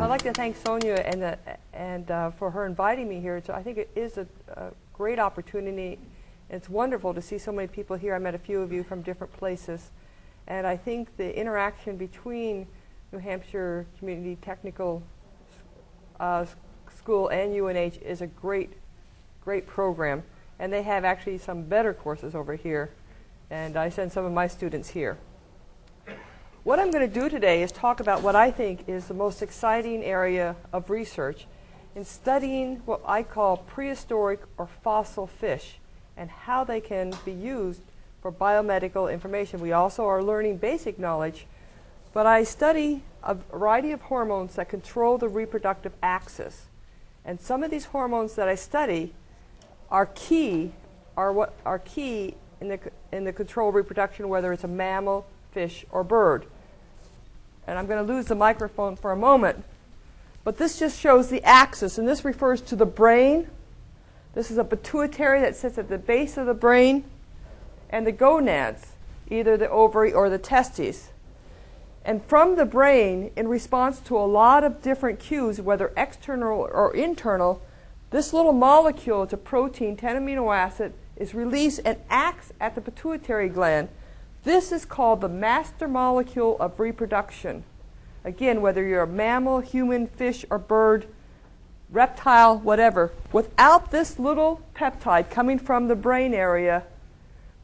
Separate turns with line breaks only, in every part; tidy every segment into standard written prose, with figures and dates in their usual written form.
I'd like to thank Sonia and for her inviting me here. I think it is a great opportunity. It's wonderful to see so many people here. I met a few of you from different places. And I think the interaction between New Hampshire Community Technical School and UNH is a great program. And they have actually some better courses over here. And I send some of my students here. What I'm going to do today is talk about what I think is the most exciting area of research in studying what I call prehistoric or fossil fish and how they can be used for biomedical information. We also are learning basic knowledge, but I study a variety of hormones that control the reproductive axis. And some of these hormones that I study are key in the control of reproduction, whether it's a mammal, fish, or bird. And I'm going to lose the microphone for a moment. But this just shows the axis, and this refers to the brain. This is a pituitary that sits at the base of the brain, and the gonads, either the ovary or the testes. And from the brain, in response to a lot of different cues, whether external or internal, this little molecule, it's a protein, 10 amino acid, is released and acts at the pituitary gland. This is called the master molecule of reproduction. Again, whether you're a mammal, human, fish, or bird, reptile, whatever, without this little peptide coming from the brain area,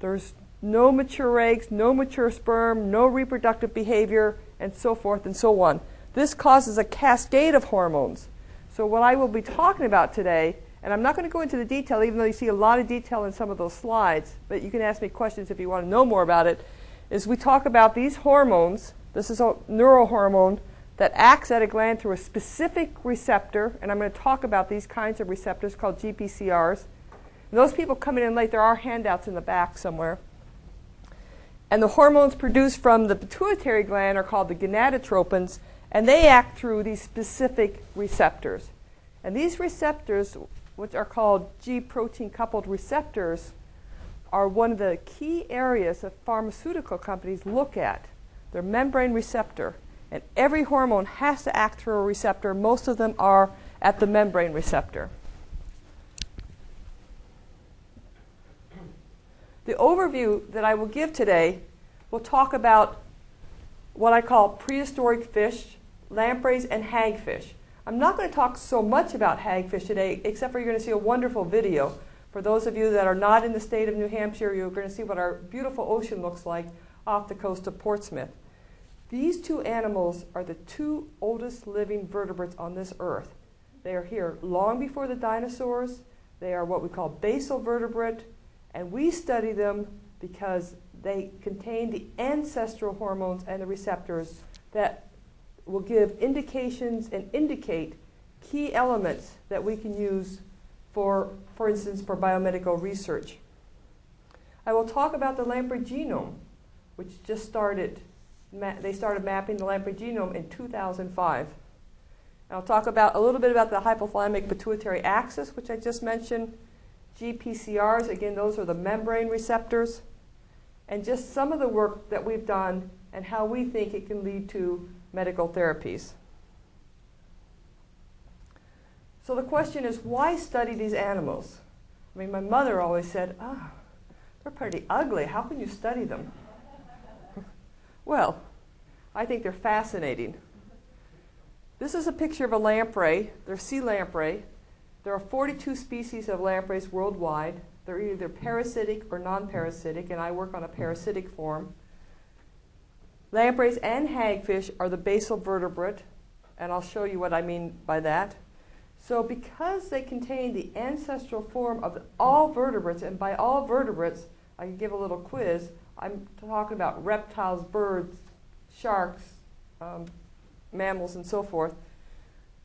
there's no mature eggs, no mature sperm, no reproductive behavior, and so forth and so on. This causes a cascade of hormones. So what I will be talking about today, and I'm not going to go into the detail, even though you see a lot of detail in some of those slides, but you can ask me questions if you want to know more about it, is we talk about these hormones. This is a neurohormone that acts at a gland through a specific receptor, and I'm going to talk about these kinds of receptors called GPCRs. And those people coming in late, there are handouts in the back somewhere. And the hormones produced from the pituitary gland are called the gonadotropins, and they act through these specific receptors. And these receptors, which are called G-protein coupled receptors, are one of the key areas that pharmaceutical companies look at. They're membrane receptor. And every hormone has to act through a receptor. Most of them are at the membrane receptor. The overview that I will give today will talk about what I call prehistoric fish, lampreys, and hagfish. I'm not going to talk so much about hagfish today, except for you're going to see a wonderful video. For those of you that are not in the state of New Hampshire, you're going to see what our beautiful ocean looks like off the coast of Portsmouth. These two animals are the two oldest living vertebrates on this earth. They are here long before the dinosaurs. They are what we call basal vertebrate, and we study them because they contain the ancestral hormones and the receptors that will give indications and indicate key elements that we can use for instance, for biomedical research. I will talk about the Lamprey Genome, which just started. They started mapping the Lamprey Genome in 2005. And I'll talk about a little bit about the hypothalamic pituitary axis, which I just mentioned. GPCRs, again, those are the membrane receptors. And just some of the work that we've done and how we think it can lead to medical therapies. So the question is, why study these animals? I mean, my mother always said, they're pretty ugly. How can you study them? Well, I think they're fascinating. This is a picture of a lamprey. They're sea lamprey. There are 42 species of lampreys worldwide. They're either parasitic or non-parasitic, and I work on a parasitic form. Lampreys and hagfish are the basal vertebrate, and I'll show you what I mean by that. So because they contain the ancestral form of all vertebrates, and by all vertebrates, I can give a little quiz. I'm talking about reptiles, birds, sharks, mammals, and so forth.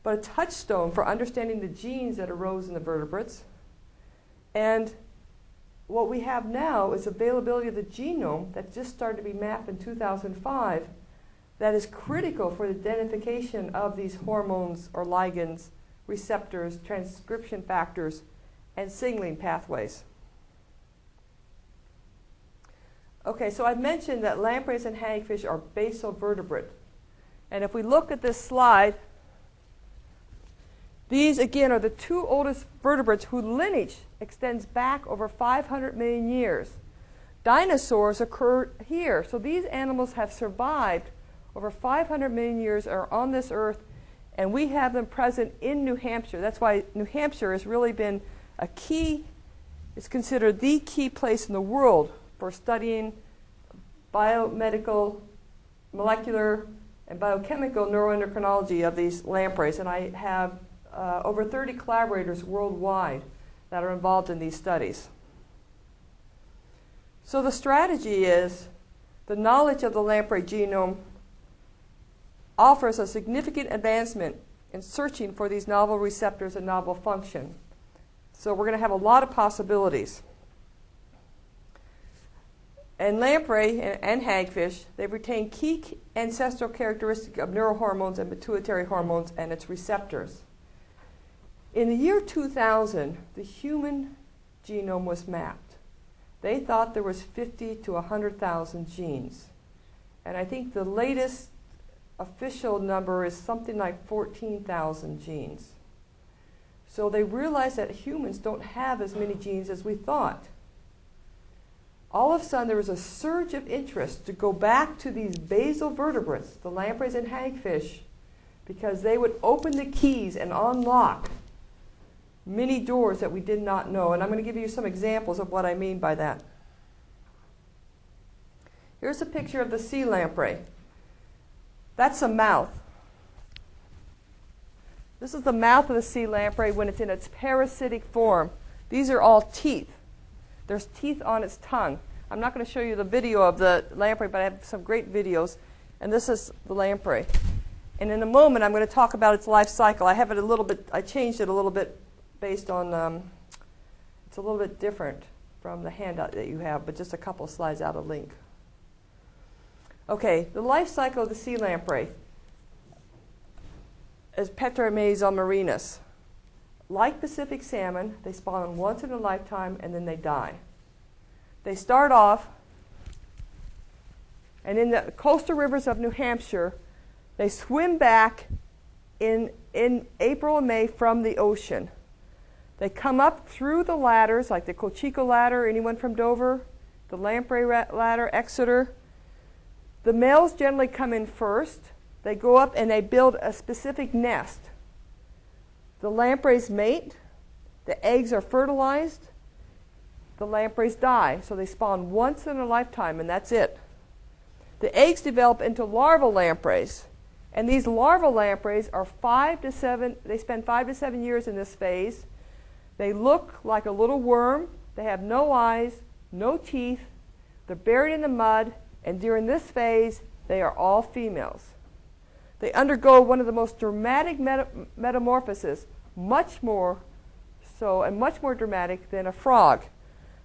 But a touchstone for understanding the genes that arose in the vertebrates. And what we have now is availability of the genome that just started to be mapped in 2005 that is critical for the identification of these hormones or ligands, receptors, transcription factors, and signaling pathways. Okay, so I've mentioned that lampreys and hagfish are basal vertebrate. And if we look at this slide, These, again, are the two oldest vertebrates whose lineage extends back over 500 million years. Dinosaurs occurred here. So these animals have survived over 500 million years, are on this earth, and we have them present in New Hampshire. That's why New Hampshire has really been a key, it's considered the key place in the world for studying biomedical, molecular, and biochemical neuroendocrinology of these lampreys. And I have over 30 collaborators worldwide that are involved in these studies. So the strategy is the knowledge of the lamprey genome offers a significant advancement in searching for these novel receptors and novel function. So we're going to have a lot of possibilities. And lamprey and hagfish, they've retained key ancestral characteristics of neurohormones and pituitary hormones and its receptors. In the year 2000, the human genome was mapped. They thought there was 50 to 100,000 genes. And I think the latest official number is something like 14,000 genes. So they realized that humans don't have as many genes as we thought. All of a sudden, there was a surge of interest to go back to these basal vertebrates, the lampreys and hagfish, because they would open the keys and unlock many doors that we did not know. And I'm going to give you some examples of what I mean by that. Here's a picture of the sea lamprey. That's a mouth. This is the mouth of the sea lamprey when it's in its parasitic form. These are all teeth. There's teeth on its tongue. I'm not going to show you the video of the lamprey, but I have some great videos. And this is the lamprey. And in a moment, I'm going to talk about its life cycle. I have it a little bit, I changed it a little bit based on, it's a little bit different from the handout that you have, but just a couple of slides out of link. Okay, the life cycle of the sea lamprey is Petrameson marinus. Like Pacific salmon, they spawn once in a lifetime and then they die. They start off, and in the coastal rivers of New Hampshire, they swim back in April and May from the ocean. They come up through the ladders, like the Cocheco ladder, anyone from Dover, the Lamprey ladder, Exeter. The males generally come in first. They go up and they build a specific nest. The lampreys mate. The eggs are fertilized. The lampreys die. So they spawn once in a lifetime, and that's it. The eggs develop into larval lampreys. And these larval lampreys are 5 to 7, they spend 5 to 7 years in this phase. They look like a little worm. They have no eyes, no teeth. They're buried in the mud. And during this phase, they are all females. They undergo one of the most dramatic metamorphoses, much more so and much more dramatic than a frog.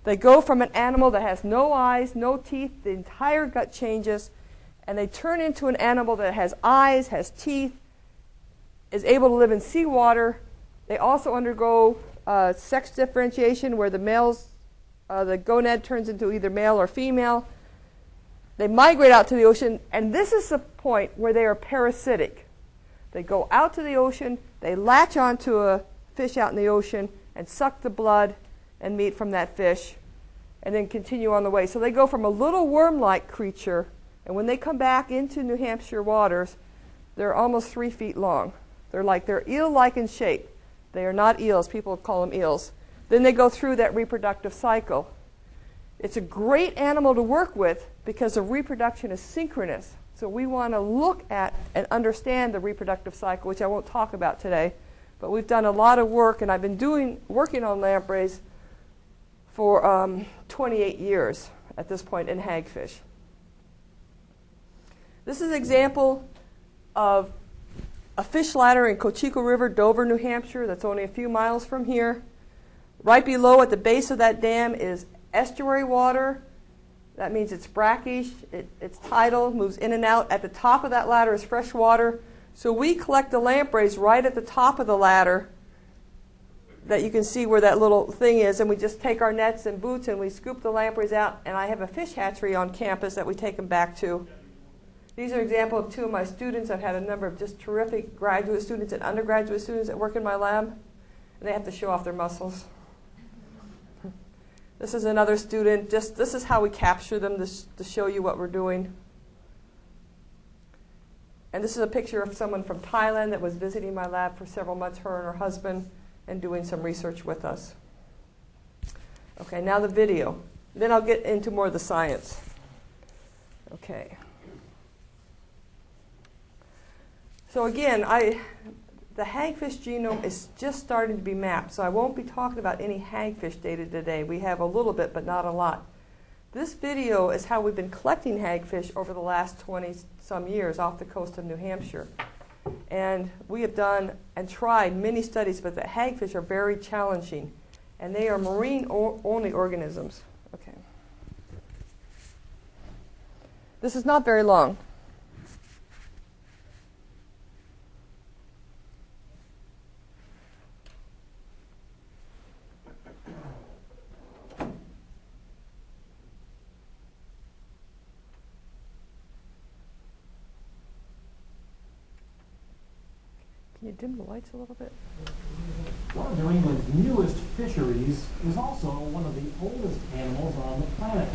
They go from an animal that has no eyes, no teeth, the entire gut changes, and they turn into an animal that has eyes, has teeth, is able to live in seawater. They also undergo sex differentiation where the males, the gonad turns into either male or female. They migrate out to the ocean, and this is the point where they are parasitic. They go out to the ocean, they latch onto a fish out in the ocean and suck the blood and meat from that fish and then continue on the way. So they go from a little worm-like creature, and when they come back into New Hampshire waters, they're almost 3 feet long. They're eel-like in shape. They are not eels. People call them eels. Then they go through that reproductive cycle. It's a great animal to work with because the reproduction is synchronous. So we want to look at and understand the reproductive cycle, which I won't talk about today. But we've done a lot of work, and I've been working on lampreys for 28 years at this point in hagfish. This is an example of a fish ladder in Cocheco River, Dover, New Hampshire. That's only a few miles from here. Right below at the base of that dam is estuary water. That means it's brackish, it's tidal, moves in and out. At the top of that ladder is fresh water. So we collect the lampreys right at the top of the ladder that you can see where that little thing is, and we just take our nets and boots and we scoop the lampreys out, and I have a fish hatchery on campus that we take them back to. These are examples of two of my students. I've had a number of just terrific graduate students and undergraduate students that work in my lab, and they have to show off their muscles. This is another student. This is how we capture them to show you what we're doing. And this is a picture of someone from Thailand that was visiting my lab for several months, her and her husband, and doing some research with us. Okay, now the video. Then I'll get into more of the science. Okay. So again, the hagfish genome is just starting to be mapped, so I won't be talking about any hagfish data today. We have a little bit, but not a lot. This video is how we've been collecting hagfish over the last 20-some years off the coast of New Hampshire. And we have done and tried many studies, but the hagfish are very challenging, and they are marine-only organisms. Okay. This is not very long. Can you dim the lights a little bit?
One of New England's newest fisheries is also one of the oldest animals on the planet.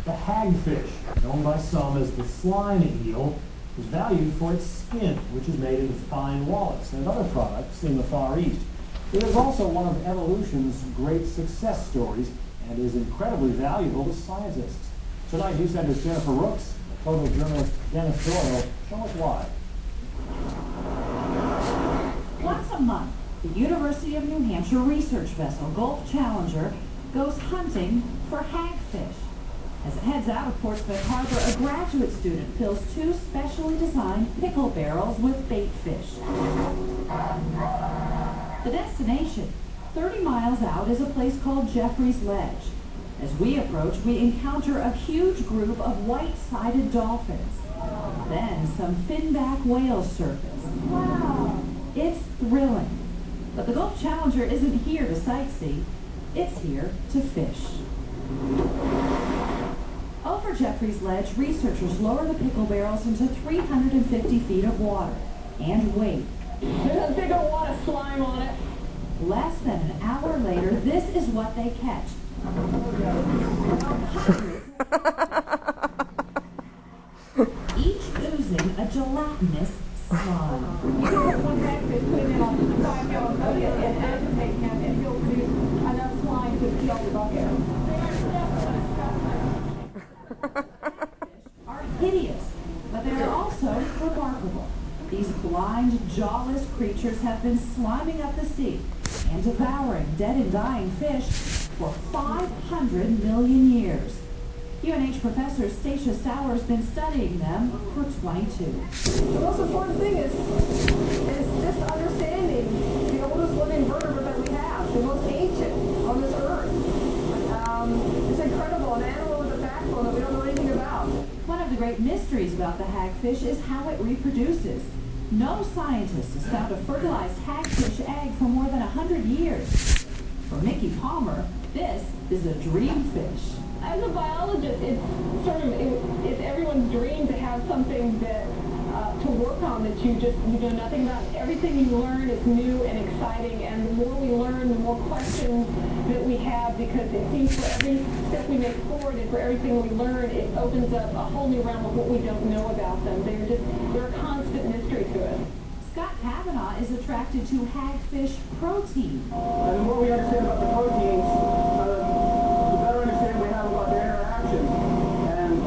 The hagfish, known by some as the slime eel, is valued for its skin, which is made into fine wallets and other products in the Far East. It is also one of evolution's great success stories and is incredibly valuable to scientists. Tonight, News Center's Jennifer Rooks and photojournalist Dennis Doyle show us why.
Once a month, the University of New Hampshire research vessel Gulf Challenger goes hunting for hagfish. As it heads out of Portsmouth Harbor, a graduate student fills 2 specially designed pickle barrels with bait fish. The destination, 30 miles out, is a place called Jeffrey's Ledge. As we approach, we encounter a huge group of white-sided dolphins. Then some finback whales surface. Wow! It's thrilling. But the Gulf Challenger isn't here to sightsee. It's here to fish. Over Jeffrey's Ledge, researchers lower the pickle barrels into 350 feet of water and wait.
There's a bigger wad of slime on it.
Less than an hour later, this is what they catch. Each oozing a gelatinous slime.
You know, one hagfish put him in on 5-gallon bucket and agitate him, and he'll produce enough slime to fill the bucket.
Are hideous, but they are also remarkable. These blind, jawless creatures have been sliming up the sea and devouring dead and dying fish for 500 million years. UNH professor Stacia Sower has been studying them for 22.
The most important thing is just understanding the oldest living vertebrate that we have, the most ancient on this earth. It's incredible, an animal with a backbone that we don't know anything about.
One of the great mysteries about the hagfish is how it reproduces. No scientist has found a fertilized hagfish egg for more than 100 years. For Mickey Palmer, this is a dream fish.
As a biologist, it's everyone's dream to have something that to work on that you know nothing about. Everything you learn is new and exciting, and the more we learn, the more questions that we have, because it seems for every step we make forward and for everything we learn, it opens up a whole new realm of what we don't know about them. They're a constant mystery to us.
Scott Kavanaugh is attracted to hagfish protein.
And the more we understand about the proteins, the better understanding we have about their interaction. And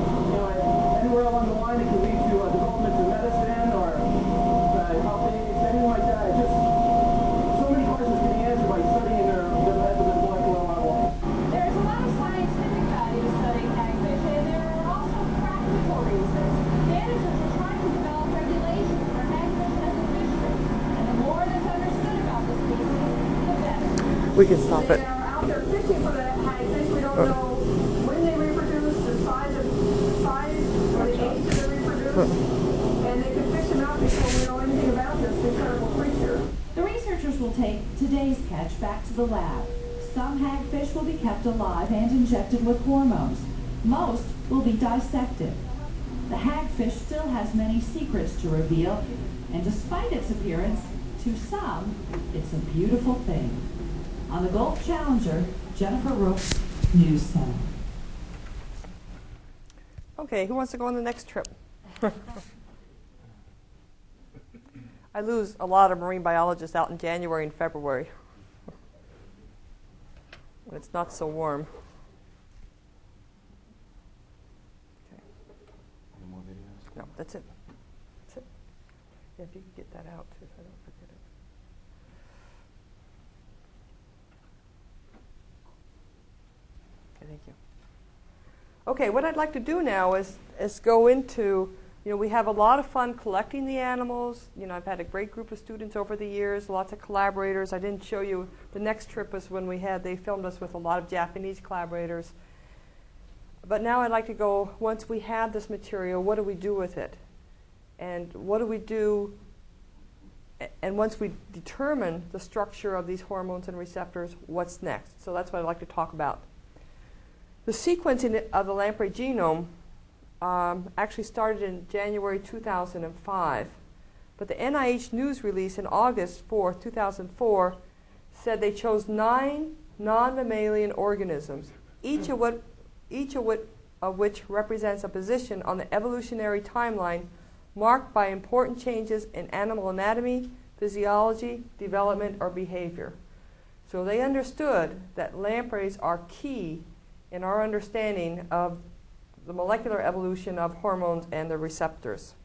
anywhere along the line, it can lead to developments in medicine or healthy, anything like that. It's just so many questions can be answered by studying them at the molecular level.
There's a lot of scientific value to studying hagfish, and there are also practical reasons. Managers are trying to develop regulations for hagfish as a fishery, and the more that's understood about the species, the better.
We can stop it.
They are out there fishing for the hagfish. We don't know when they reproduce, the size or the age that they reproduce, and they can fish them out before we know anything about this incredible creature.
The researchers will take today's catch back to the lab. Some hagfish will be kept alive and injected with hormones. Most will be dissected. the hagfish still has many secrets to reveal, and despite its appearance, to some, it's a beautiful thing. On the Gulf Challenger, Jennifer Rooks, News Center.
Okay, who wants to go on the next trip? I lose a lot of marine biologists out in January and February when it's not so warm. Okay.
Any more videos?
No, that's it. That's it. Yeah, if you could get that out too, so I don't forget it. Okay, thank you. Okay, what I'd like to do now is go into, we have a lot of fun collecting the animals. I've had a great group of students over the years, lots of collaborators. I didn't show you, the next trip was when they filmed us with a lot of Japanese collaborators. But now I'd like to go, once we have this material, what do we do with it? And what do we do, and once we determine the structure of these hormones and receptors, what's next? So that's what I'd like to talk about. The sequencing of the Lamprey genome actually started in January 2005. But the NIH news release in August 4th, 2004 said they chose 9 non-mammalian organisms, each of which represents a position on the evolutionary timeline marked by important changes in animal anatomy, physiology, development, or behavior. So they understood that lampreys are key in our understanding of the molecular evolution of hormones and the receptors.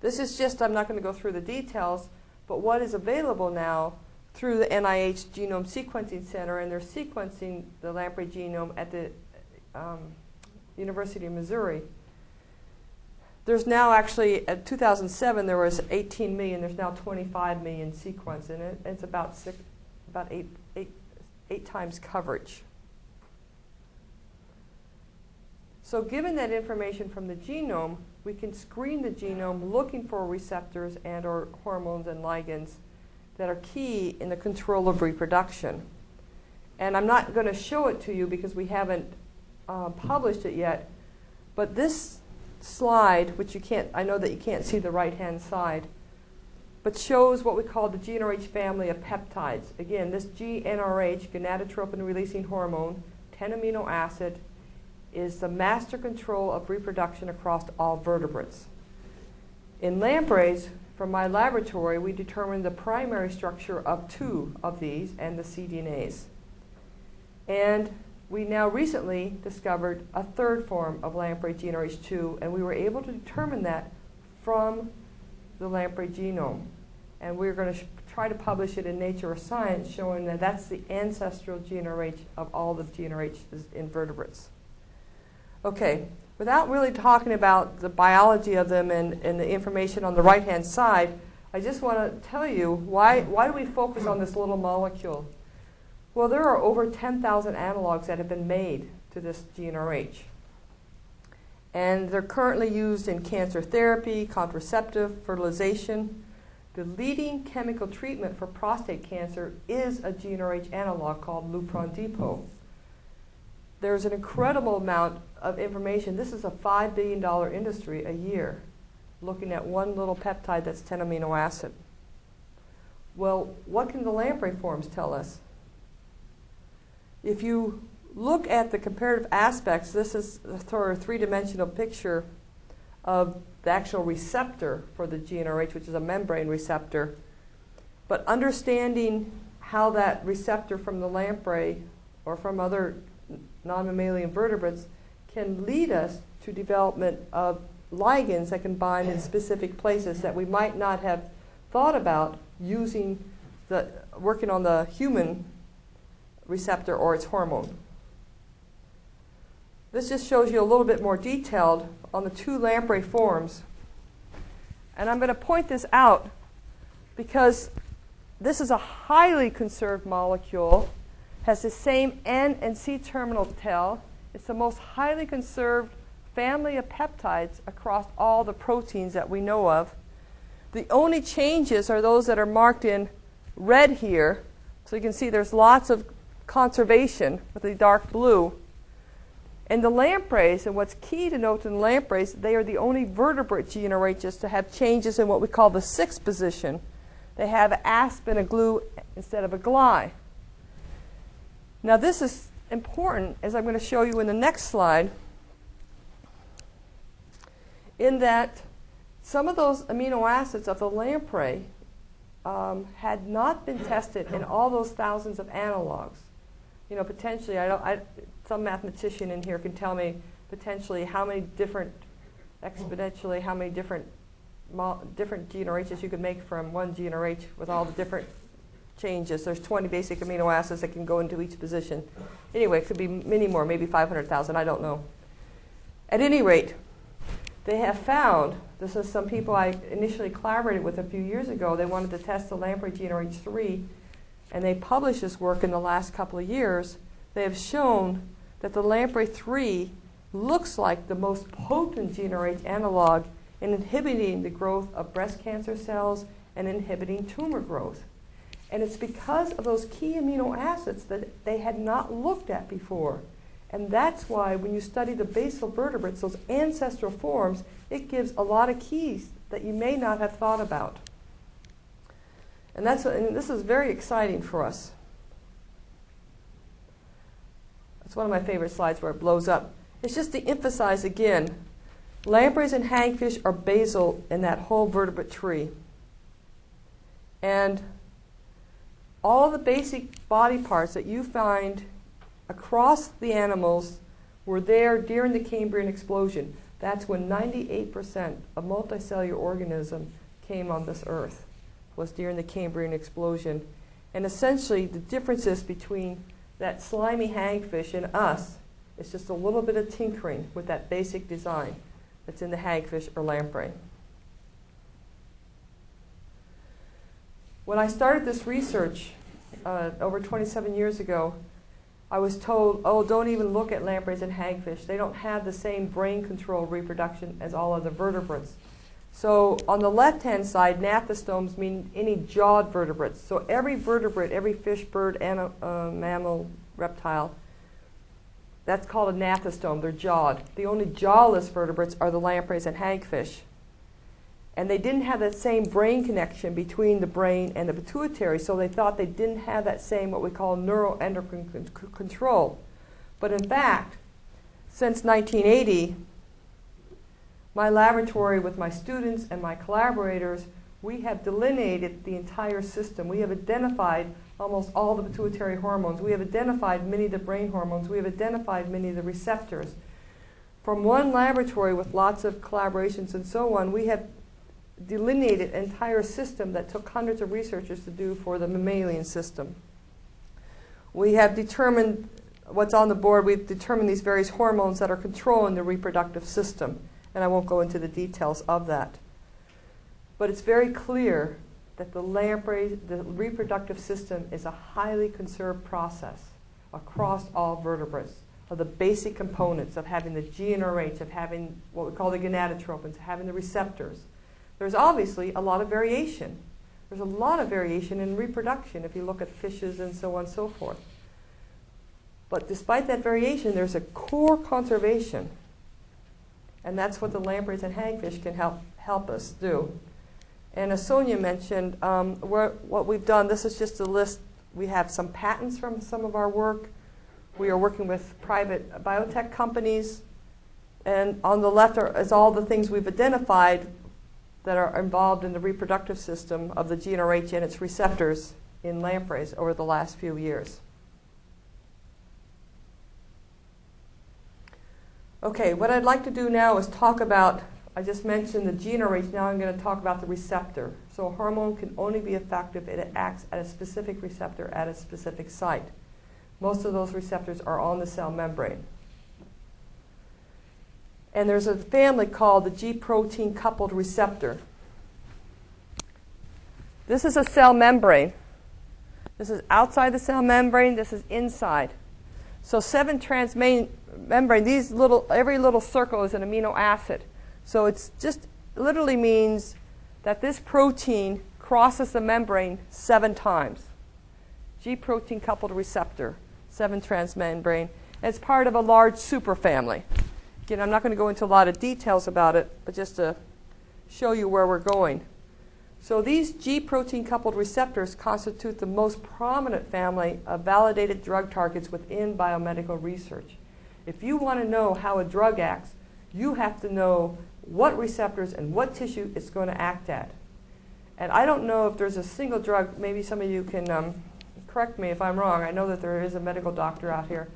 This is just, I'm not going to go through the details, but what is available now through the NIH Genome Sequencing Center, and they're sequencing the Lamprey genome at the University of Missouri. There's now actually, at 2007, there was 18 million. There's now 25 million sequenced in it. It's about eight times coverage. So given that information from the genome, we can screen the genome looking for receptors and or hormones and ligands that are key in the control of reproduction. And I'm not going to show it to you because we haven't published it yet, but this slide, which I know that you can't see the right-hand side, but shows what we call the GnRH family of peptides. Again, this GnRH, gonadotropin-releasing hormone, 10 amino acid, is the master control of reproduction across all vertebrates. In lampreys, from my laboratory, we determined the primary structure of 2 of these and the cDNAs. And we now recently discovered a 3rd form of lamprey GnRH2, and we were able to determine that from the lamprey genome. And we're going to try to publish it in Nature or Science, showing that that's the ancestral GnRH of all the GnRHs in vertebrates. Okay, without really talking about the biology of them and the information on the right-hand side, I just want to tell you why do we focus on this little molecule? Well, there are over 10,000 analogs that have been made to this GnRH. And they're currently used in cancer therapy, contraceptive, fertilization. The leading chemical treatment for prostate cancer is a GnRH analog called Lupron Depot. There's an incredible amount of information. This is a $5 billion industry a year, looking at one little peptide that's 10 amino acid. Well, what can the lamprey forms tell us? If you look at the comparative aspects, this is a sort of 3-dimensional picture of the actual receptor for the GnRH, which is a membrane receptor. But understanding how that receptor from the lamprey or from other non-mammalian vertebrates can lead us to development of ligands that can bind in specific places that we might not have thought about working on the human receptor or its hormone. This just shows you a little bit more detailed on the 2 lamprey forms. And I'm going to point this out because this is a highly conserved molecule, has the same N and C terminal tail. It's the most highly conserved family of peptides across all the proteins that we know of. The only changes are those that are marked in red here. So you can see there's lots of conservation with the dark blue. And the lampreys, and what's key to note in the lampreys, they are the only vertebrate GNRHs to have changes in what we call the 6th position. They have an asp and a glue instead of a gly. Now this is important, as I'm going to show you in the next slide, in that some of those amino acids of the lamprey had not been tested in all those thousands of analogs. You know, potentially, some mathematician in here can tell me potentially how many different, exponentially, how many different GNRHs you could make from one GNRH with all the different changes. There's 20 basic amino acids that can go into each position. Anyway, it could be many more, maybe 500,000, I don't know. At any rate, they have found, this is some people I initially collaborated with a few years ago, they wanted to test the lamprey GNRH3, and they published this work in the last couple of years. They have shown that the lamprey 3 looks like the most potent GNRH analog in inhibiting the growth of breast cancer cells and inhibiting tumor growth. And it's because of those key amino acids that they had not looked at before. And that's why when you study the basal vertebrates, those ancestral forms, it gives a lot of keys that you may not have thought about. And this is very exciting for us. It's one of my favorite slides where it blows up. It's just to emphasize again, lampreys and hagfish are basal in that whole vertebrate tree. And all the basic body parts that you find across the animals were there during the Cambrian explosion. That's when 98% of multicellular organism came on this earth, was during the Cambrian explosion. And essentially the differences between that slimy hagfish and us is just a little bit of tinkering with that basic design that's in the hagfish or lamprey. When I started this research over 27 years ago, I was told, oh, don't even look at lampreys and hagfish. They don't have the same brain control reproduction as all other vertebrates. So on the left-hand side, gnathostomes mean any jawed vertebrates. So every vertebrate, every fish, bird, mammal, reptile, that's called a gnathostome. They're jawed. The only jawless vertebrates are the lampreys and hagfish. And they didn't have that same brain connection between the brain and the pituitary, so they thought they didn't have that same what we call neuroendocrine control. But in fact, since 1980, my laboratory with my students and my collaborators, we have delineated the entire system. We have identified almost all the pituitary hormones. We have identified many of the brain hormones. We have identified many of the receptors. From one laboratory with lots of collaborations and so on, we have delineated an entire system that took hundreds of researchers to do for the mammalian system. We have determined what's on the board. We've determined these various hormones that are controlling the reproductive system, and I won't go into the details of that. But it's very clear that the reproductive system is a highly conserved process across all vertebrates, of the basic components of having the GNRH, of having what we call the gonadotropins, having the receptors. There's obviously a lot of variation. There's a lot of variation in reproduction if you look at fishes and so on and so forth. But despite that variation, there's a core conservation. And that's what the lampreys and hagfish can help us do. And as Sonia mentioned, what we've done, this is just a list. We have some patents from some of our work. We are working with private biotech companies. And on the left is all the things we've identified that are involved in the reproductive system of the GNRH and its receptors in lampreys over the last few years. Okay, what I'd like to do now is talk about, I just mentioned the GNRH, now I'm going to talk about the receptor. So a hormone can only be effective if it acts at a specific receptor at a specific site. Most of those receptors are on the cell membrane. And there's a family called the G protein coupled receptor. This is a cell membrane. This is outside the cell membrane. This is inside. So 7 transmembrane, every little circle is an amino acid. So it's just literally means that this protein crosses the membrane 7 times. G protein coupled receptor, 7 transmembrane. It's part of a large superfamily. Again, I'm not going to go into a lot of details about it, but just to show you where we're going. So these G protein coupled receptors constitute the most prominent family of validated drug targets within biomedical research. If you want to know how a drug acts, you have to know what receptors and what tissue it's going to act at. And I don't know if there's a single drug, maybe some of you can correct me if I'm wrong. I know that there is a medical doctor out here.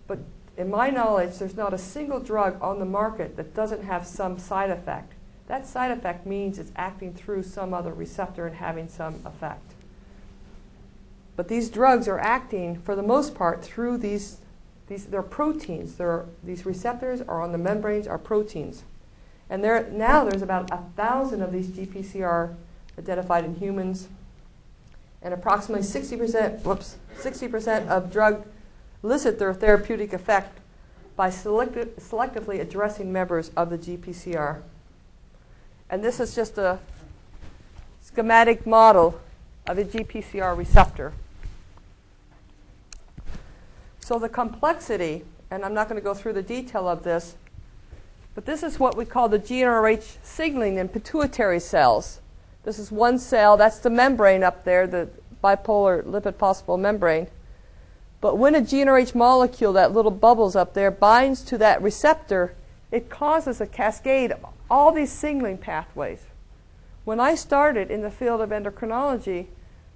But in my knowledge, there's not a single drug on the market that doesn't have some side effect. That side effect means it's acting through some other receptor and having some effect. But these drugs are acting, for the most part, through they're proteins. These receptors are on the membranes, are proteins. And now there's about 1,000 of these GPCR identified in humans. And approximately 60% of drug elicit their therapeutic effect by selectively addressing members of the GPCR. And this is just a schematic model of a GPCR receptor. So the complexity, and I'm not going to go through the detail of this, but this is what we call the GnRH signaling in pituitary cells. This is one cell, that's the membrane up there, the bipolar lipid phospholipid membrane. But when a GnRH molecule, that little bubbles up there, binds to that receptor, it causes a cascade of all these signaling pathways. When I started in the field of endocrinology,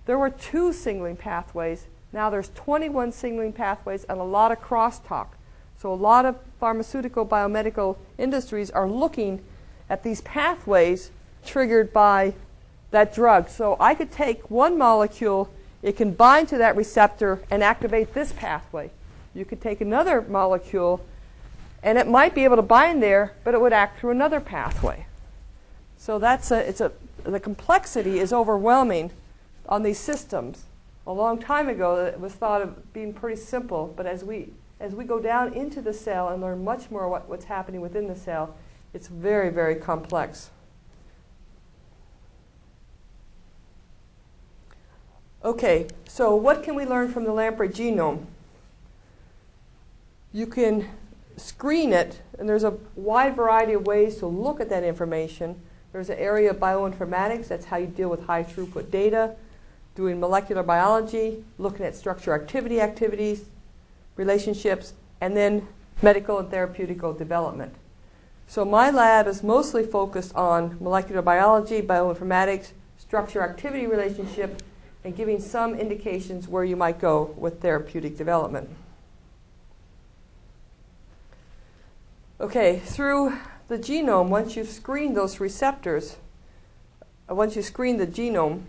there were 2 signaling pathways. Now there's 21 signaling pathways and a lot of crosstalk. So a lot of pharmaceutical biomedical industries are looking at these pathways triggered by that drug. So I could take one molecule, it can bind to that receptor and activate this pathway. You could take another molecule, and it might be able to bind there, but it would act through another pathway. So the complexity is overwhelming on these systems. A long time ago, it was thought of being pretty simple, but as we go down into the cell and learn much more what's happening within the cell, it's very, very complex. Okay, so what can we learn from the Lamprey genome? You can screen it, and there's a wide variety of ways to look at that information. There's an area of bioinformatics, that's how you deal with high throughput data, doing molecular biology, looking at structure activities, relationships, and then medical and therapeutical development. So my lab is mostly focused on molecular biology, bioinformatics, structure activity relationship, and giving some indications where you might go with therapeutic development. Okay, through the genome, once you've screened those receptors, once you screen the genome,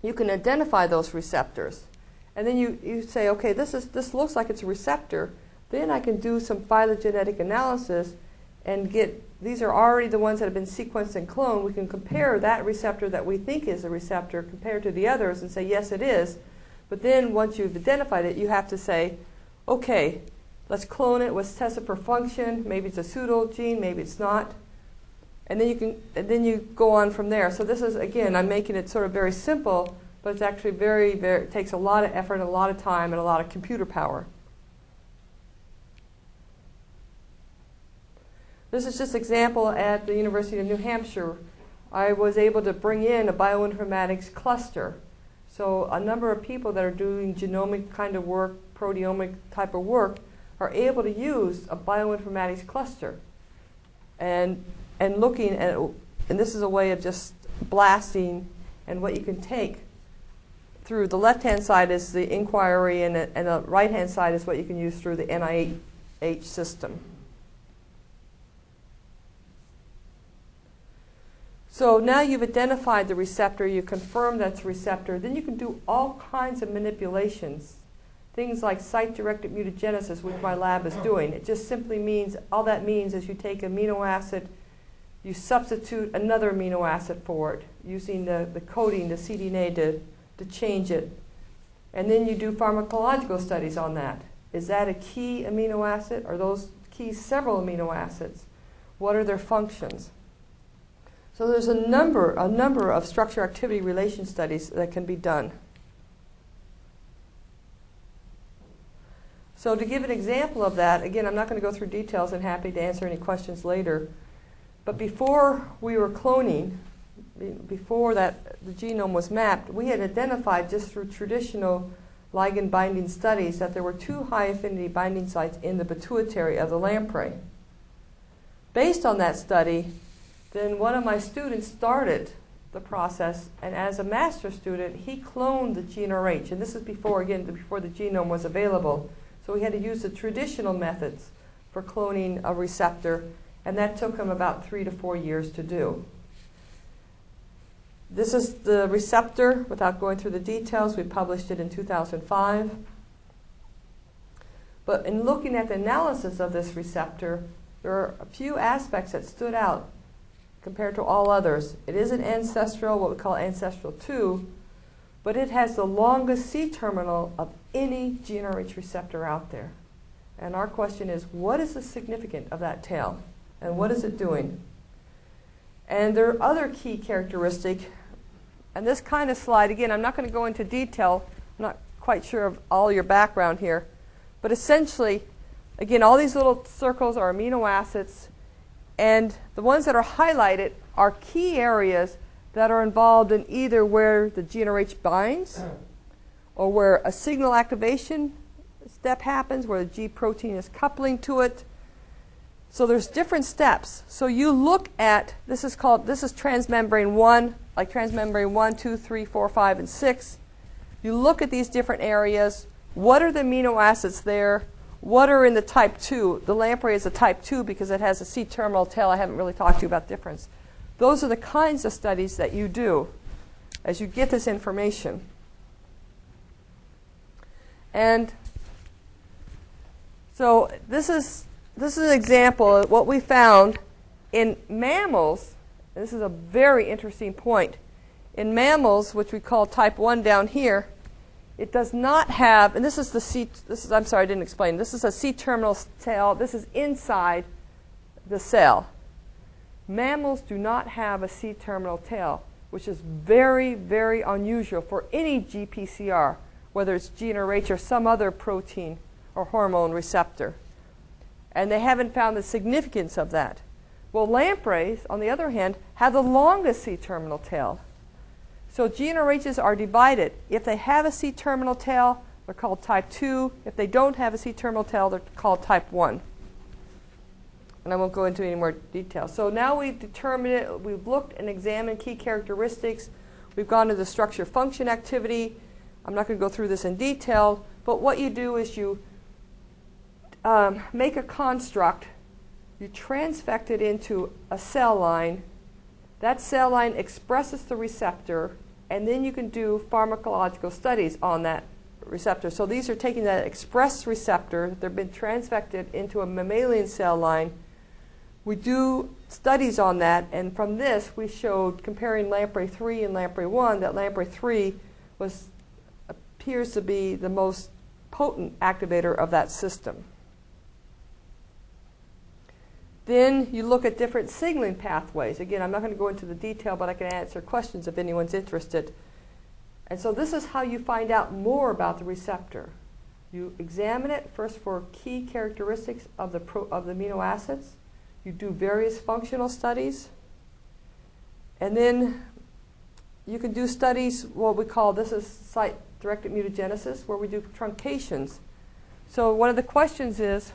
you can identify those receptors. And then you say, okay, this looks like it's a receptor. Then I can do some phylogenetic analysis and these are already the ones that have been sequenced and cloned. We can compare that receptor that we think is a receptor compared to the others and say, yes, it is. But then once you've identified it, you have to say, okay, let's clone it. Let's test it for function. Maybe it's a pseudo gene, maybe it's not. And then you go on from there. So this is, again, I'm making it sort of very simple, but it's actually it takes a lot of effort and a lot of time and a lot of computer power. This is just an example at the University of New Hampshire. I was able to bring in a bioinformatics cluster. So a number of people that are doing genomic kind of work, proteomic type of work, are able to use a bioinformatics cluster. And looking at, and this is a way of just blasting, and what you can take through the left-hand side is the inquiry, and the right-hand side is what you can use through the NIH system. So now you've identified the receptor, you confirm that's a receptor, then you can do all kinds of manipulations. Things like site-directed mutagenesis, which my lab is doing. It just simply means, all that means is you take amino acid, you substitute another amino acid for it, using the coding, the cDNA to change it. And then you do pharmacological studies on that. Is that a key amino acid? Are those keys several amino acids? What are their functions? So there's a number of structure activity relation studies that can be done. So So to give an example of that, again, I'm not going to go through details and happy to answer any questions later. But before we were cloning, before that the genome was mapped, we had identified just through traditional ligand binding studies that there were 2 high affinity binding sites in the pituitary of the lamprey. Based on that study, then one of my students started the process, and as a master student, he cloned the gene RH. And this is before, again, before the genome was available. So we had to use the traditional methods for cloning a receptor, and that took him about 3 to 4 years to do. This is the receptor. Without going through the details, we published it in 2005. But in looking at the analysis of this receptor, there are a few aspects that stood out compared to all others. It is an ancestral, what we call ancestral 2, but it has the longest C-terminal of any GnRH receptor out there. And our question is, what is the significance of that tail? And what is it doing? And there are other key characteristics. And this kind of slide, again, I'm not going to go into detail. I'm not quite sure of all your background here. But essentially, again, all these little circles are amino acids. And the ones that are highlighted are key areas that are involved in either where the GnRH binds or where a signal activation step happens, where the G protein is coupling to it. So there's different steps. So you look at, this is transmembrane 1, like transmembrane 1, 2, 3, 4, 5, and 6. You look at these different areas. What are the amino acids there? What are in the type 2? The lamprey is a type 2 because it has a C-terminal tail. I haven't really talked to you about difference. Those are the kinds of studies that you do as you get this information. And so this is an example of what we found in mammals. This is a very interesting point. In mammals, which we call type 1 down here, it does not have, and this is the C, I'm sorry, I didn't explain. This is a C-terminal tail. This is inside the cell. Mammals do not have a C-terminal tail, which is very, very unusual for any GPCR, whether it's GnRH or some other protein or hormone receptor. And they haven't found the significance of that. Well, lampreys, on the other hand, have the longest C-terminal tail. So GnRHs are divided. If they have a C-terminal tail, they're called type 2. If they don't have a C-terminal tail, they're called type 1. And I won't go into any more detail. So now we've determined it. We've looked and examined key characteristics. We've gone to the structure-function activity. I'm not going to go through this in detail. But what you do is you make a construct. You transfect it into a cell line. That cell line expresses the receptor, and then you can do pharmacological studies on that receptor. So these are taking that express receptor, they've been transfected into a mammalian cell line. We do studies on that, and from this we showed, comparing Lamprey 3 and Lamprey 1, that Lamprey 3 appears to be the most potent activator of that system. Then you look at different signaling pathways. Again, I'm not going to go into the detail, but I can answer questions if anyone's interested. And so this is how you find out more about the receptor. You examine it first for key characteristics of the amino acids. You do various functional studies. And then you can do studies, what we call, this is site-directed mutagenesis, where we do truncations. So one of the questions is,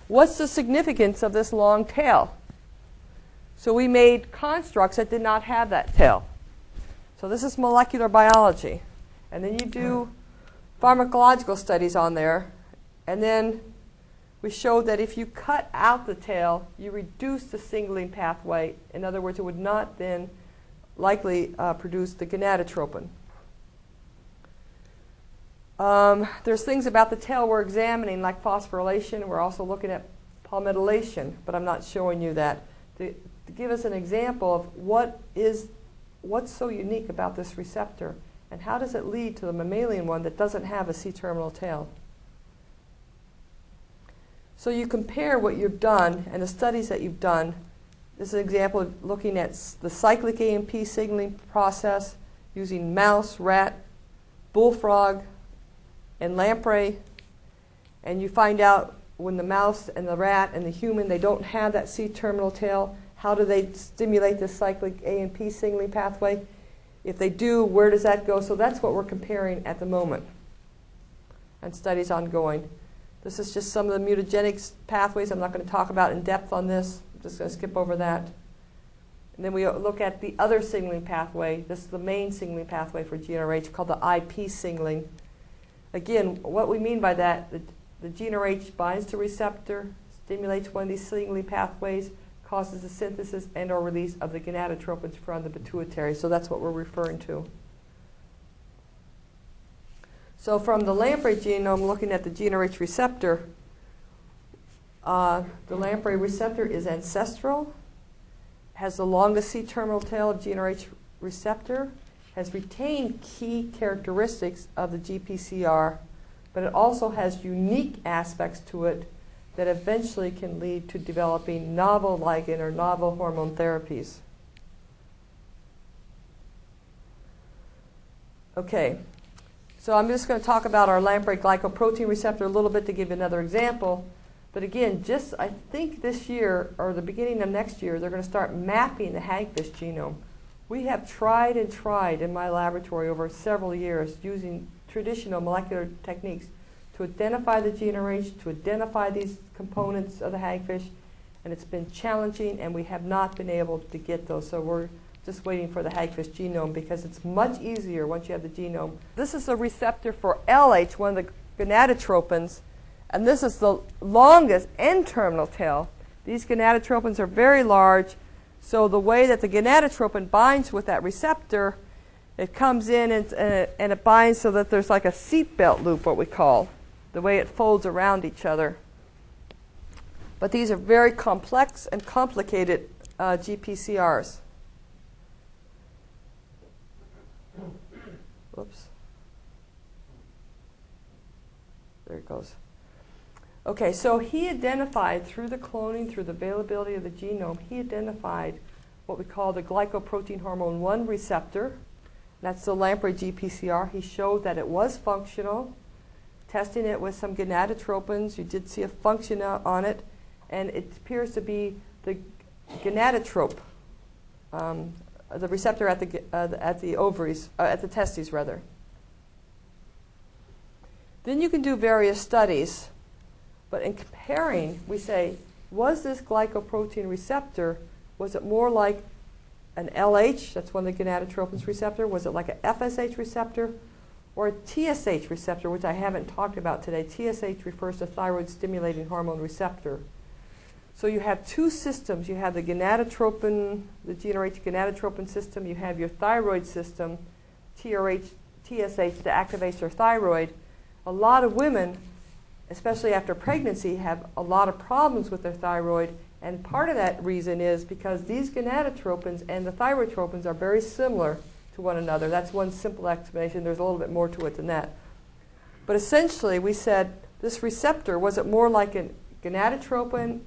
what's the significance of this long tail? So we made constructs that did not have that tail. So this is molecular biology. And then you do pharmacological studies on there. And then we showed that if you cut out the tail, you reduce the signaling pathway. In other words, it would not then likely produce the gonadotropin. There's things about the tail we're examining, like phosphorylation. We're also looking at palmitylation, but I'm not showing you that. To give us an example of what's so unique about this receptor, and how does it lead to the mammalian one that doesn't have a C-terminal tail. So you compare what you've done and the studies that you've done. This is an example of looking at the cyclic AMP signaling process using mouse, rat, bullfrog, and lamprey. And you find out when the mouse and the rat and the human, they don't have that C-terminal tail, how do they stimulate this cyclic AMP signaling pathway? If they do, where does that go? So that's what we're comparing at the moment. And studies ongoing. This is just some of the mutagenic pathways. I'm not going to talk about in depth on this. I'm just going to skip over that. And then we look at the other signaling pathway. This is the main signaling pathway for GnRH called the IP signaling. Again, what we mean by that, the GnRH binds to receptor, stimulates one of these signaling pathways, causes the synthesis and or release of the gonadotropins from the pituitary. So that's what we're referring to. So from the Lamprey genome, looking at the GnRH receptor, the Lamprey receptor is ancestral, has the longest C-terminal tail of GnRH receptor, has retained key characteristics of the GPCR, but it also has unique aspects to it that eventually can lead to developing novel ligand or novel hormone therapies. Okay, so I'm just going to talk about our lamprey glycoprotein receptor a little bit to give you another example. But again, just I think this year or the beginning of next year, they're going to start mapping the hagfish genome. We have tried and tried in my laboratory over several years using traditional molecular techniques to identify the GnRH, to identify these components of the hagfish, and it's been challenging, and we have not been able to get those. So we're just waiting for the hagfish genome because it's much easier once you have the genome. This is a receptor for LH, one of the gonadotropins, and this is the longest N-terminal tail. These gonadotropins are very large, so the way that the gonadotropin binds with that receptor, it comes in and it binds so that there's like a seatbelt loop, what we call, the way it folds around each other. But these are very complex and complicated GPCRs. Whoops. There it goes. Okay, so he identified through the cloning, through the availability of the genome, he identified what we call the glycoprotein hormone 1 receptor. That's the Lamprey GPCR. He showed that it was functional. Testing it with some gonadotropins, you did see a function on it, and it appears to be the gonadotrope, the receptor at the ovaries, at the testes rather. Then you can do various studies, but in comparing, we say, was this glycoprotein receptor, was it more like an LH, that's one of the gonadotropins receptor, was it like a FSH receptor, or a TSH receptor, which I haven't talked about today. TSH refers to thyroid stimulating hormone receptor. So you have two systems. You have the gonadotropin, the GnRH gonadotropin system. You have your thyroid system, TSH, that activates your thyroid. A lot of women, especially after pregnancy, have a lot of problems with their thyroid. And part of that reason is because these gonadotropins and the thyroidtropins are very similar to one another. That's one simple explanation. There's a little bit more to it than that. But essentially, we said this receptor, was it more like a gonadotropin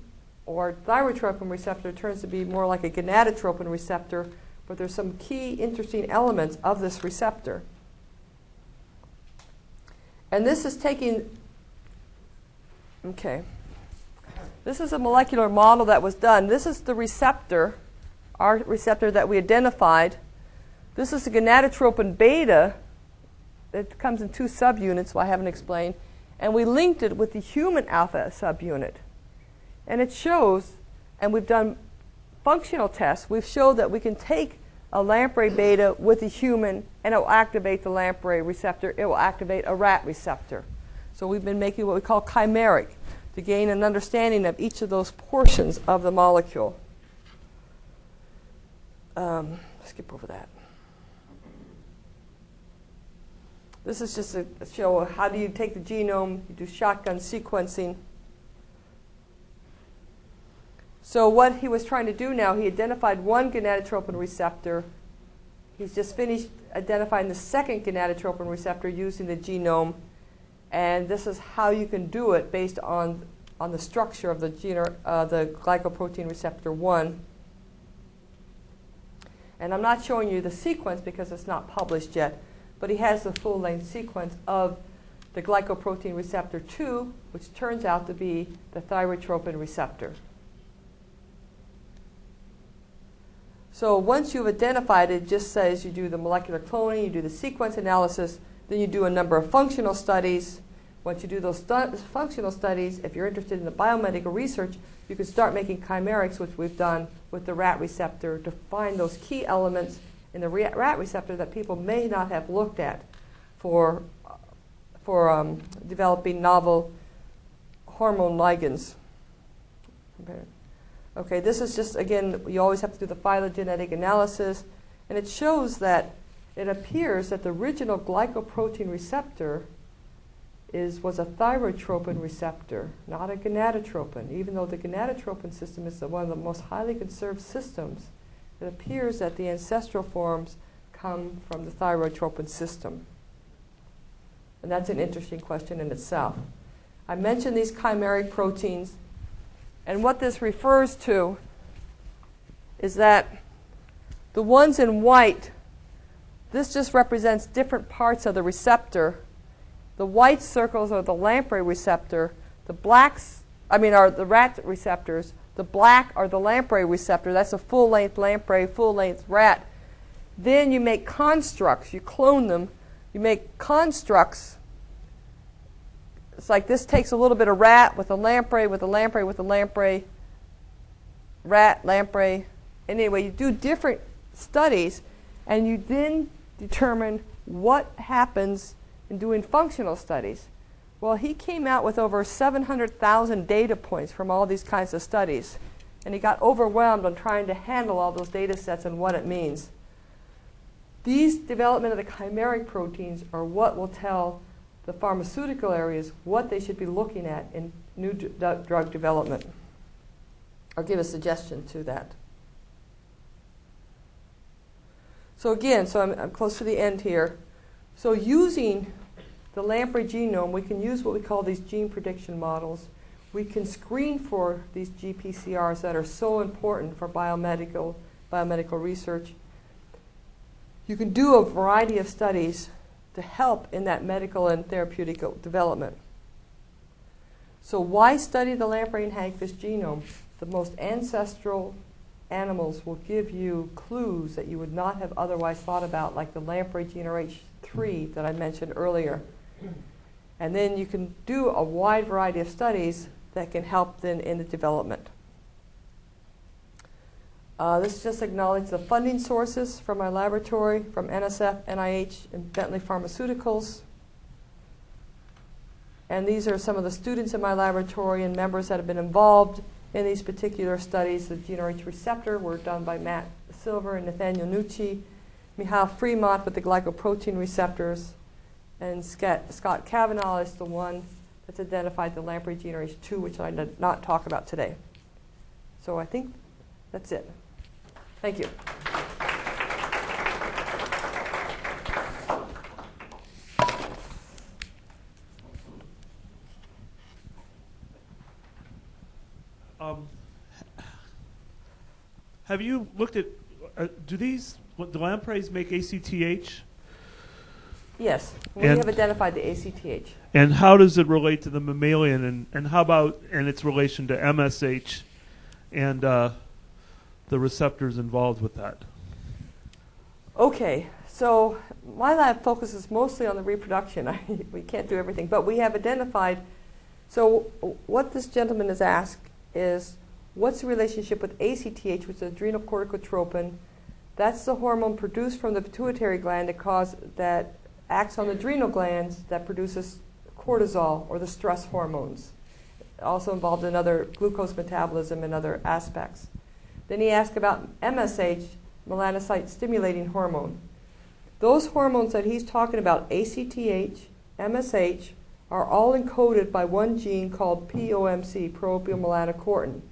or thyroidtropin receptor? It turns to be more like a gonadotropin receptor, but there's some key interesting elements of this receptor. And this is taking, okay, this is a molecular model that was done. This is the receptor, our receptor that we identified. This is the gonadotropin beta. It comes in two subunits, well, I haven't explained. And we linked it with the human alpha subunit. And it shows, and we've done functional tests, we've showed that we can take a lamprey beta with the human, and it will activate the lamprey receptor. It will activate a rat receptor. So we've been making what we call chimeric to gain an understanding of each of those portions of the molecule. Skip over that. This is just a show how do you take the genome, you do shotgun sequencing. So what he was trying to do now, he identified one gonadotropin receptor. He's just finished identifying the second gonadotropin receptor using the genome. And this is how you can do it based on the structure of the glycoprotein receptor 1. And I'm not showing you the sequence because it's not published yet, but he has the full-length sequence of the glycoprotein receptor 2, which turns out to be the thyrotropin receptor. So once you've identified it, just says you do the molecular cloning, you do the sequence analysis, then you do a number of functional studies. Once you do those functional studies, if you're interested in the biomedical research, you can start making chimerics, which we've done with the rat receptor, to find those key elements in the rat receptor that people may not have looked at for developing novel hormone ligands. Okay, this is just, again, you always have to do the phylogenetic analysis, and it shows that it appears that the original glycoprotein receptor was a thyrotropin receptor, not a gonadotropin. Even though the gonadotropin system is one of the most highly conserved systems, it appears that the ancestral forms come from the thyrotropin system. And that's an interesting question in itself. I mentioned these chimeric proteins. And what this refers to is that the ones in white, this just represents different parts of the receptor. The white circles are the lamprey receptor. The blacks, are the rat receptors. The black are the lamprey receptor. That's a full-length lamprey, full-length rat. Then you make constructs. You clone them. You make constructs. It's like this takes a little bit of rat with a lamprey, with a lamprey, with a lamprey, rat, lamprey. Anyway, you do different studies, and you then determine what happens in doing functional studies. Well, he came out with over 700,000 data points from all these kinds of studies, and he got overwhelmed on trying to handle all those data sets and what it means. These development of the chimeric proteins are what will tell the pharmaceutical areas what they should be looking at in new drug development, or give a suggestion to that. So again, I'm close to the end here. So using the Lamprey genome, we can use what we call these gene prediction models. We can screen for these GPCRs that are so important for biomedical research. You can do a variety of studies to help in that medical and therapeutic development. So why study the lamprey and hagfish genome? The most ancestral animals will give you clues that you would not have otherwise thought about, like the lamprey gene 3 that I mentioned earlier. And then you can do a wide variety of studies that can help then in the development. This just acknowledges the funding sources from my laboratory, from NSF, NIH, and Bentley Pharmaceuticals. And these are some of the students in my laboratory and members that have been involved in these particular studies. The GPCR receptor were done by Matt Silver and Nathaniel Nucci, Michal Fremont with the glycoprotein receptors, and Scott Kavanaugh is the one that's identified the Lamprey Genome 2, which I did not talk about today. So I think that's it. Thank you.
Have you looked at, do the lampreys make ACTH?
Yes, we have identified the ACTH.
And how does it relate to the mammalian, and how about in its relation to MSH and the receptors involved with that?
Okay, so my lab focuses mostly on the reproduction. We can't do everything, but we have identified. So what this gentleman has asked is, what's the relationship with ACTH, which is adrenocorticotropin? That's the hormone produced from the pituitary gland that acts on the adrenal glands that produces cortisol, or the stress hormones. Also involved in other glucose metabolism and other aspects. Then he asked about MSH, melanocyte stimulating hormone. Those hormones that he's talking about, ACTH, MSH, are all encoded by one gene called POMC, proopiomelanocortin.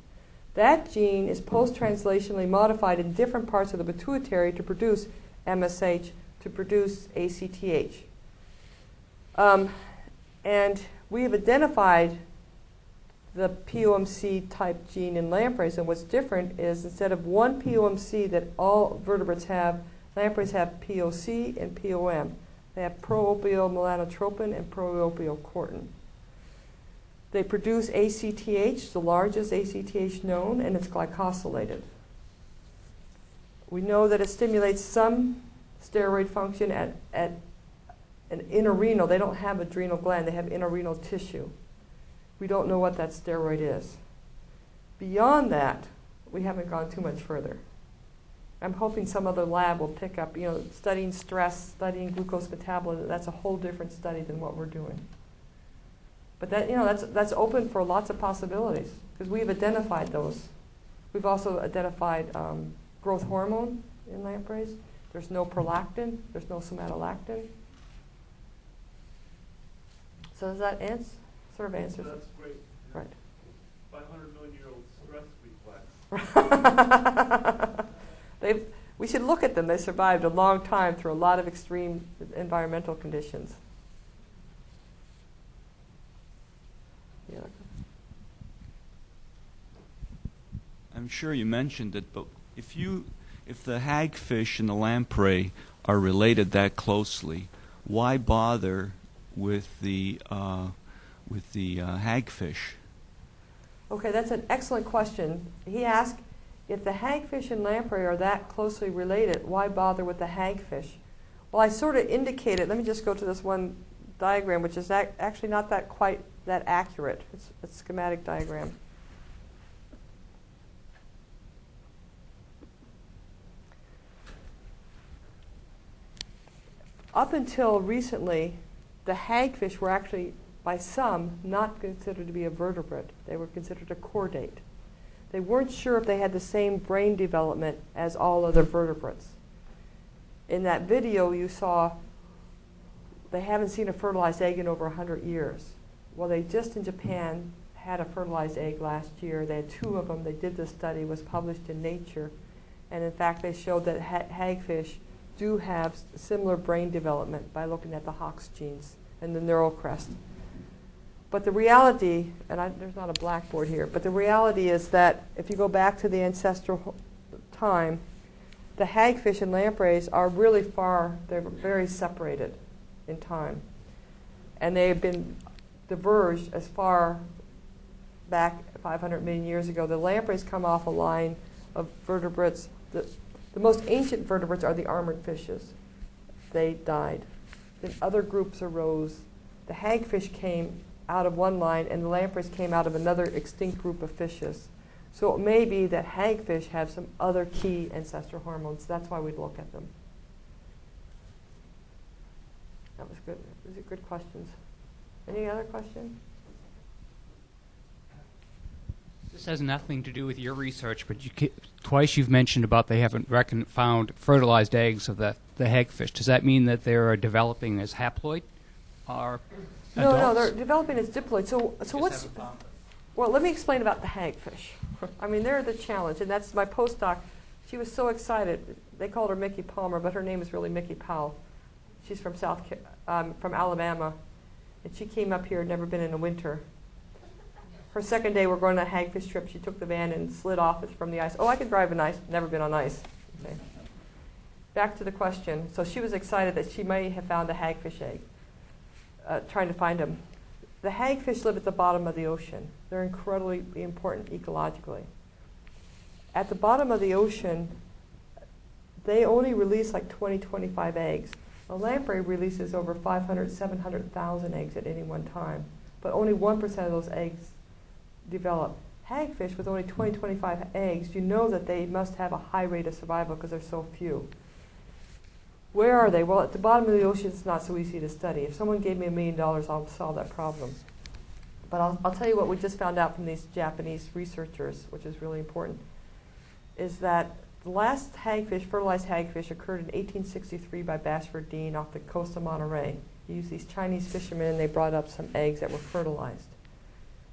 That gene is post-translationally modified in different parts of the pituitary to produce MSH, to produce ACTH. And we have identified the POMC type gene in lampreys, and what's different is instead of one POMC that all vertebrates have, lampreys have POC and POM. They have pro-opioid melanotropin and pro-opioid cortin. They produce ACTH, the largest ACTH known, and it's glycosylated. We know that it stimulates some steroid function at an intrarenal. They don't have adrenal gland, they have intrarenal tissue. We don't know what that steroid is. Beyond that, we haven't gone too much further. I'm hoping some other lab will pick up, studying stress, studying glucose metabolism. That's a whole different study than what we're doing. But that's open for lots of possibilities because we've identified those. We've also identified growth hormone in lampreys. There's no prolactin. There's no somatolactin. So does that sort of answer?
That's great.
Right.
500 million-year-old stress reflex.
We should look at them. They survived a long time through a lot of extreme environmental conditions. Yeah.
I'm sure you mentioned it, but if the hagfish and the lamprey are related that closely, why bother with the hagfish?
Okay, that's an excellent question. He asked, if the hagfish and lamprey are that closely related, why bother with the hagfish? Well, I sort of indicated, let me just go to this one diagram, which is actually not quite that accurate. It's a schematic diagram. Up until recently, the hagfish were actually, by some, not considered to be a vertebrate. They were considered a chordate. They weren't sure if they had the same brain development as all other vertebrates. In that video, you saw they haven't seen a fertilized egg in over 100 years. Well, they just in Japan had a fertilized egg last year. They had 2 of them. They did this study. It was published in Nature. And in fact, they showed that hagfish do have similar brain development by looking at the Hox genes and the neural crest. But the reality, and there's not a blackboard here, but the reality is that if you go back to the ancestral time, the hagfish and lampreys are really they're very separated in time. And they have been diverged as far back 500 million years ago. The lampreys come off a line of vertebrates. The most ancient vertebrates are the armored fishes. They died. Then other groups arose. The hagfish came out of one line, and the lampreys came out of another extinct group of fishes. So it may be that hagfish have some other key ancestral hormones. That's why we'd look at them. That was good. Those are good questions. Any other questions?
This has nothing to do with your research, but twice you've mentioned about they haven't found fertilized eggs of the hagfish. Does that mean that they're developing as haploid? Or
no, they're developing as diploid. So what's... Well, let me explain about the hagfish. I mean, they're the challenge, and that's my postdoc. She was so excited. They called her Mickey Palmer, but her name is really Mickey Powell. She's from from Alabama, and she came up here, never been in a winter. Her second day, we're going on a hagfish trip. She took the van and slid off from the ice. Oh, I can drive on ice. Never been on ice. Okay. Back to the question. So she was excited that she may have found a hagfish egg, trying to find them. The hagfish live at the bottom of the ocean. They're incredibly important ecologically. At the bottom of the ocean, they only release like 20, 25 eggs. A lamprey releases over 500, 700,000 eggs at any one time, but only 1% of those eggs develop. Hagfish with only 20, 25 eggs, you know that they must have a high rate of survival because there's so few. Where are they? Well, at the bottom of the ocean, it's not so easy to study. If someone gave me $1 million, I'll solve that problem. But I'll tell you what we just found out from these Japanese researchers, which is really important, is that the last hagfish, fertilized hagfish, occurred in 1863 by Bashford Dean off the coast of Monterey. He used these Chinese fishermen, and they brought up some eggs that were fertilized.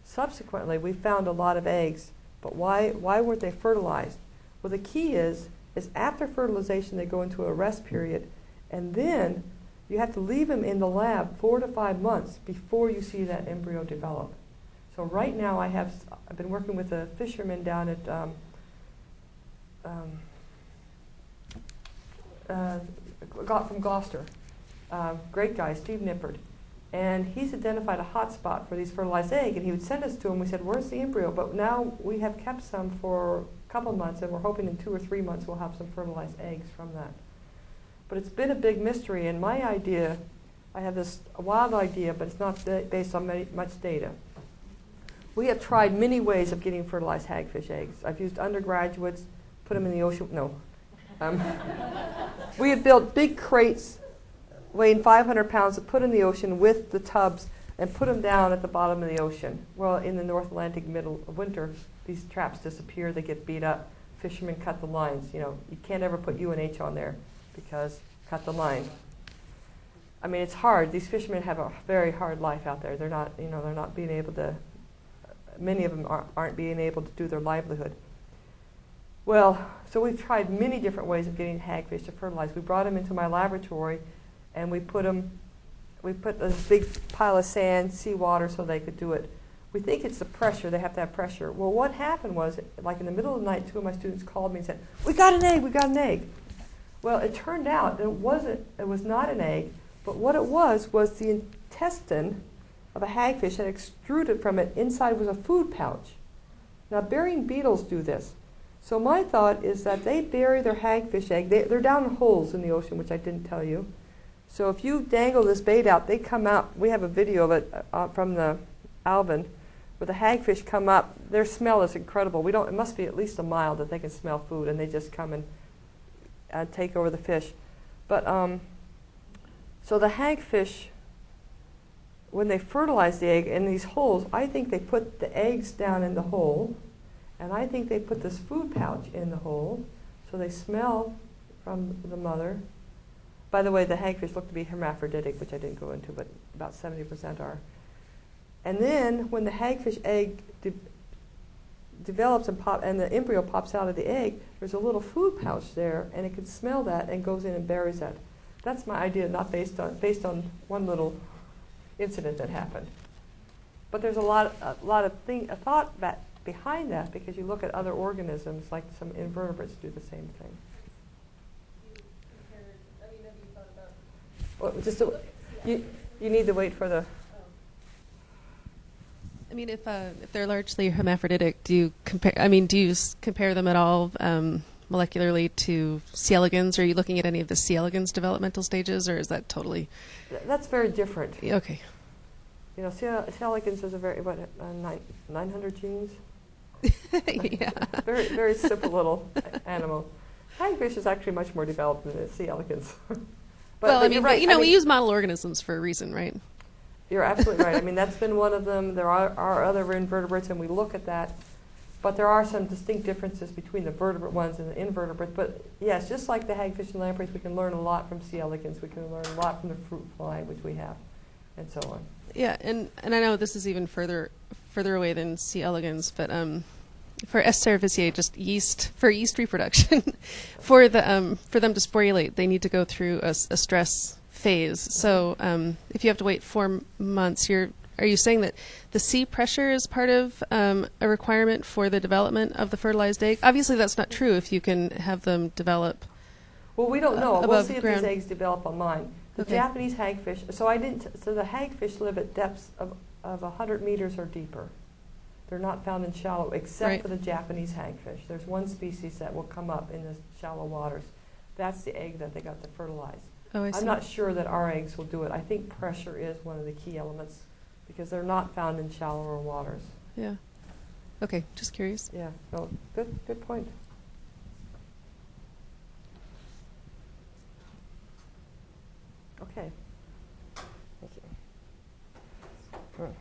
Subsequently, we found a lot of eggs, but why weren't they fertilized? Well, the key is after fertilization, they go into a rest period, and then you have to leave them in the lab 4 to 5 months before you see that embryo develop. So right now, I've been working with a fisherman down at from Gloucester, great guy, Steve Nippert. And he's identified a hot spot for these fertilized eggs, and he would send us to him. We said, where's the embryo? But now we have kept some for a couple months, and we're hoping in 2 or 3 months we'll have some fertilized eggs from that. But it's been a big mystery, and my idea, I have this wild idea, but it's not based on much data. We have tried many ways of getting fertilized hagfish eggs. I've used undergraduates, put them in the ocean. No. We have built big crates weighing 500 pounds to put in the ocean with the tubs and put them down at the bottom of the ocean. Well, in the North Atlantic middle of winter, these traps disappear, they get beat up. Fishermen cut the lines. You know, you can't ever put UNH on there because cut the line. I mean, it's hard. These fishermen have a very hard life out there. They're not, you know, they're not being able to, many of them aren't being able to do their livelihood. Well, so we've tried many different ways of getting hagfish to fertilize. We brought them into my laboratory, and we put this big pile of sand, seawater, so they could do it. We think it's the pressure. They have to have pressure. Well, what happened was, like in the middle of the night, 2 of my students called me and said, "We got an egg. We got an egg." Well, it turned out it was not an egg, but what it was the intestine of a hagfish that extruded from it. Inside was a food pouch. Now, burying beetles do this. So my thought is that they bury their hagfish egg. They're down in holes in the ocean, which I didn't tell you. So if you dangle this bait out, they come out. We have a video of it from the Alvin, where the hagfish come up. Their smell is incredible. It must be at least a mile that they can smell food, and they just come and take over the fish. But so the hagfish, when they fertilize the egg in these holes, I think they put the eggs down in the hole, and I think they put this food pouch in the hole, so they smell from the mother. By the way, the hagfish look to be hermaphroditic, which I didn't go into, but about 70% are. And then when the hagfish egg develops and the embryo pops out of the egg, there's a little food pouch there, and it can smell that and goes in and buries that. That's my idea, not based on one little incident that happened. But there's a lot of thought behind that, because you look at other organisms, like some invertebrates do the same thing. Well, you need to wait for the.
I mean, if they're largely hermaphroditic, do you compare them at all molecularly to C. elegans? Are you looking at any of the C. elegans developmental stages, or is that totally?
That's very different.
Okay.
You know, C. elegans is a very 900 genes.
Yeah.
Very very simple little animal. Hagfish is actually much more developed than C. elegans.
Well, I mean,
right.
we use model organisms for a reason, right?
You're absolutely right. I mean, that's been one of them. There are other invertebrates, and we look at that. But there are some distinct differences between the vertebrate ones and the invertebrates. But yes, just like the hagfish and lampreys, we can learn a lot from C. elegans. We can learn a lot from the fruit fly, which we have, and so on.
Yeah, and I know this is even further away than C. elegans, but for S. cerevisiae, just yeast reproduction, for them to sporulate, they need to go through a stress phase. So if you have to wait 4 months, are you saying that the sea pressure is part of a requirement for the development of the fertilized egg? Obviously, that's not true if you can have them develop.
Well, we don't know. We'll see if
ground.
these eggs develop on mine. The Japanese hagfish. So the hagfish live at depths of 100 meters or deeper. They're not found in shallow, except for the Japanese hagfish. There's one species that will come up in the shallow waters. That's the egg that they got to fertilize.
Oh, I see.
I'm not sure that our eggs will do it. I think pressure is one of the key elements, because they're not found in shallower waters.
Yeah. Okay, just curious.
Yeah. No, good point. Okay. Thank you.